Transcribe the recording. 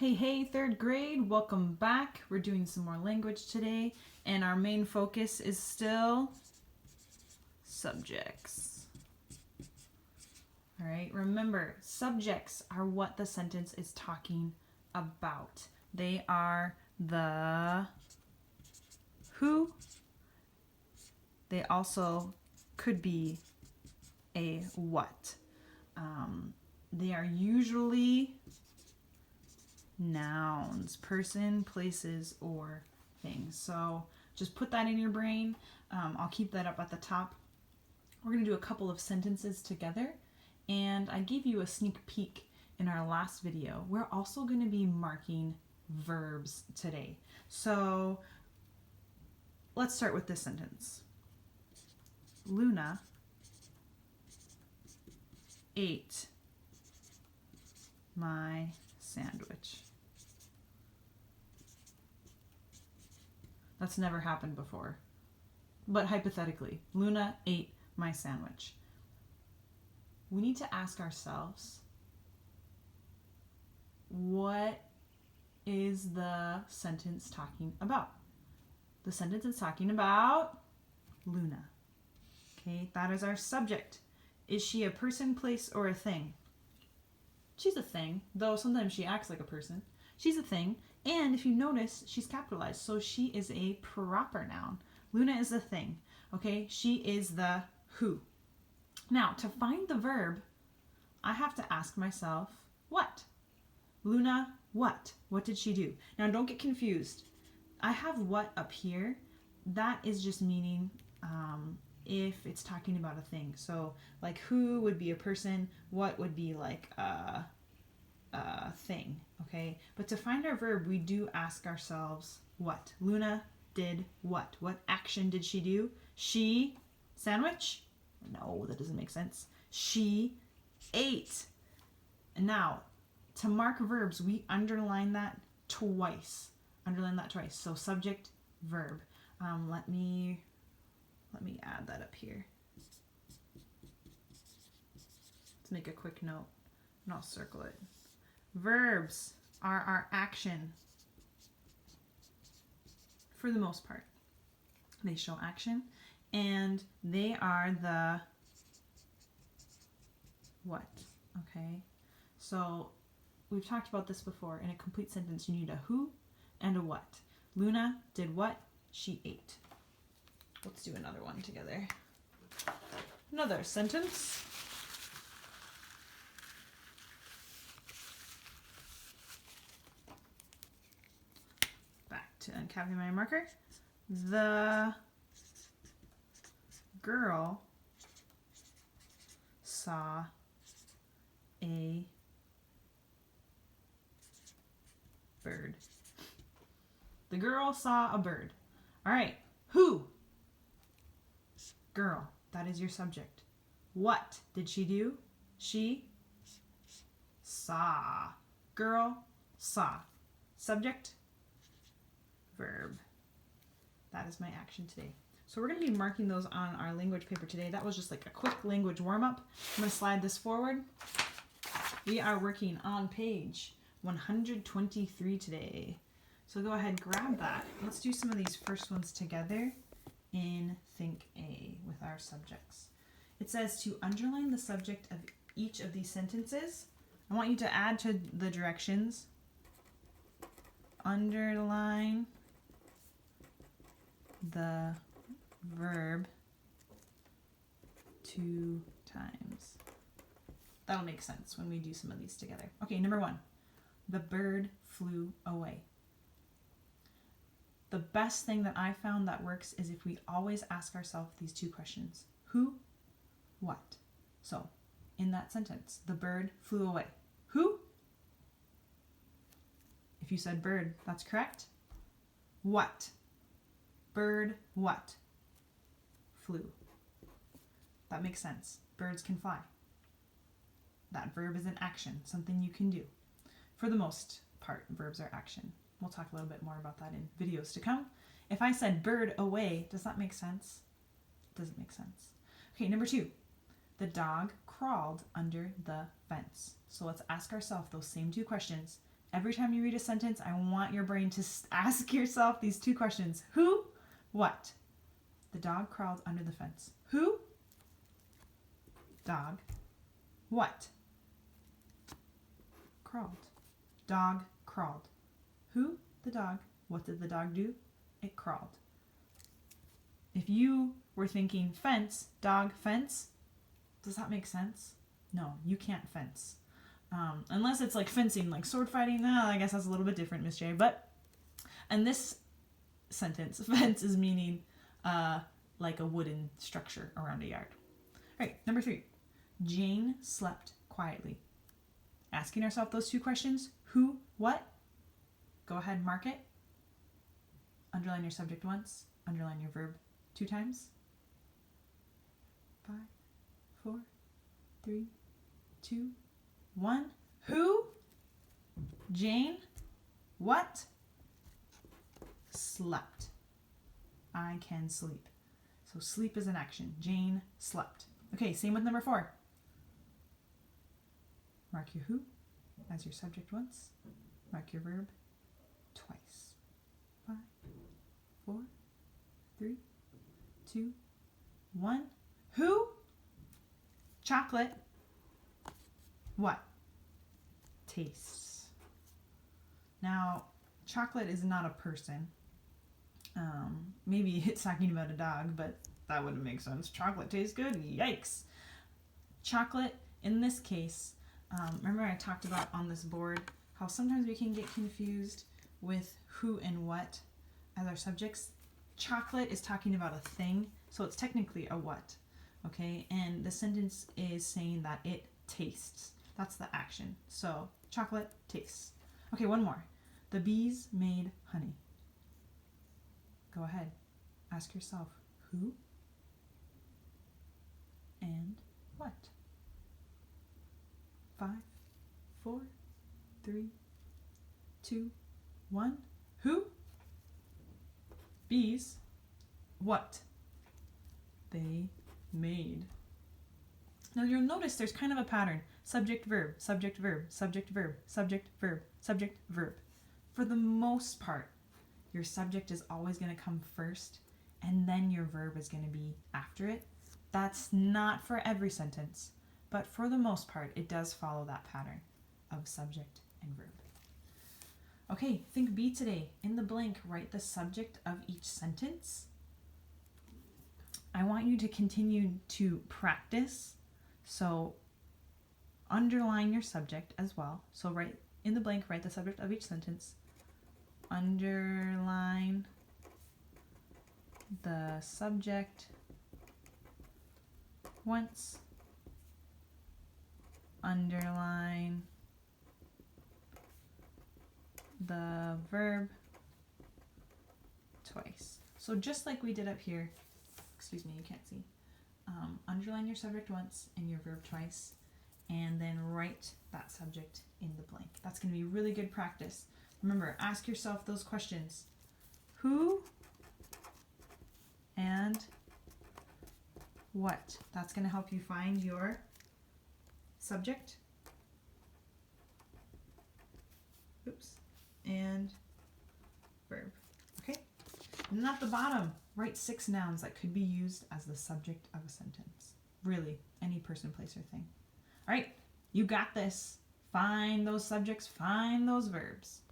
Hey, third grade, welcome back. We're doing some more language today, and our main focus is still subjects. All right, remember, subjects are what the sentence is talking about. They are the who. They also could be a what. They are usually nouns, person, places, or things. So just put that in your brain. I'll keep that up at the top. We're going to do a couple of sentences together, and I gave you a sneak peek in our last video. We're also going to be marking verbs today. So let's start with this sentence. Luna ate my sandwich. That's never happened before. But hypothetically, Luna ate my sandwich. We need to ask ourselves, what is the sentence talking about? The sentence is talking about Luna. Okay, that is our subject. Is she a person, place, or a thing? She's a thing, though sometimes she acts like a person. She's a thing, and if you notice, she's capitalized, so she is a proper noun. Luna is the thing, okay? She is the who. Now, to find the verb, I have to ask myself, what? Luna, what? What did she do? Now, don't get confused. I have what up here. That is just meaning if it's talking about a thing. So, like, who would be a person, what would be like a thing, okay? But to find our verb, we do ask ourselves, what? Luna did what? What action did she do? She, sandwich? No, that doesn't make sense. She ate. And now, to mark verbs, we underline that twice. Underline that twice. So subject, verb. Let me add that up here. Let's make a quick note, and I'll circle it. Verbs are our action for the most part. They show action, and they are the what, okay? So we've talked about this before. In a complete sentence, you need a who and a what. Luna did what? She ate. Let's do another one together. Another sentence. Back to uncapping my marker. The girl saw a bird. The girl saw a bird. All right. Who? Girl. That is your subject. What did she do? She saw. Girl saw. Subject, verb. That is my action today. So we're going to be marking those on our language paper today. That was just like a quick language warm-up. I'm going to slide this forward. We are working on page 123 today. So go ahead, grab that. Let's do some of these first ones together in Think A with our subjects. It says to underline the subject of each of these sentences. I want you to add to the directions. Underline the verb 2 times. That'll make sense when we do some of these together. Okay, number 1. The bird flew away. The best thing that I found that works is if we always ask ourselves these 2 questions. Who? What? So, in that sentence, the bird flew away. Who? If you said bird, that's correct. What? Bird what? Flew. That makes sense. Birds can fly. That verb is an action, something you can do. For the most part, verbs are action. We'll talk a little bit more about that in videos to come. If I said bird away, does that make sense? It doesn't make sense. Okay, number 2. The dog crawled under the fence. So let's ask ourselves those same 2 questions. every time you read a sentence, I want your brain to ask yourself these two questions. Who? What? The dog crawled under the fence. Who? Dog. What? Crawled. Dog crawled. Who? The dog. What did the dog do? It crawled. If you were thinking fence, dog, fence, does that make sense? No, you can't fence. Unless it's like fencing, like sword fighting. I guess that's a little bit different, Miss J. But, and this sentence, fence is meaning like a wooden structure around a yard. All right, number 3. Jane slept quietly. Asking ourselves those two questions. Who? What? Go ahead, mark it. Underline your subject once. Underline your verb 2 times. 5, 4, 3, 2, 1. Who? Jane. What? Slept. I can sleep. So sleep is an action. Jane slept. Okay, same with number 4. Mark your who as your subject once. Mark your verb twice. 5, 4, 3, 2, 1. Who? Chocolate. What? Tastes. Now, chocolate is not a person. Maybe it's talking about a dog, but that wouldn't make sense. Chocolate tastes good. Yikes. Chocolate, in this case, remember I talked about on this board how sometimes we can get confused with who and what as our subjects. Chocolate is talking about a thing, so it's technically a what. Okay, and the sentence is saying that it tastes. That's the action. So, chocolate tastes. Okay, one more. The bees made honey. Go ahead. Ask yourself, who and what? 5, 4, 3, 2, 1. Who? Bees. What? They made. Now you'll notice there's kind of a pattern. Subject, verb, subject, verb, subject, verb, subject, verb, subject, verb. For the most part, your subject is always going to come first, and then your verb is going to be after it. That's not for every sentence, but for the most part, it does follow that pattern of subject and verb. Okay, think B today. In the blank, write the subject of each sentence. I want you to continue to practice, so underline your subject as well. So write in the blank, write the subject of each sentence. Underline the subject once. Underline the verb twice. So just like we did up here, excuse me, you can't see. Underline your subject once and your verb twice, and then write that subject in the blank. That's going to be really good practice. Remember, ask yourself those questions. Who and what? That's going to help you find your subject. And verb. Okay? And then at the bottom, write 6 nouns that could be used as the subject of a sentence. Really, any person, place, or thing. All right, you got this. Find those subjects, find those verbs.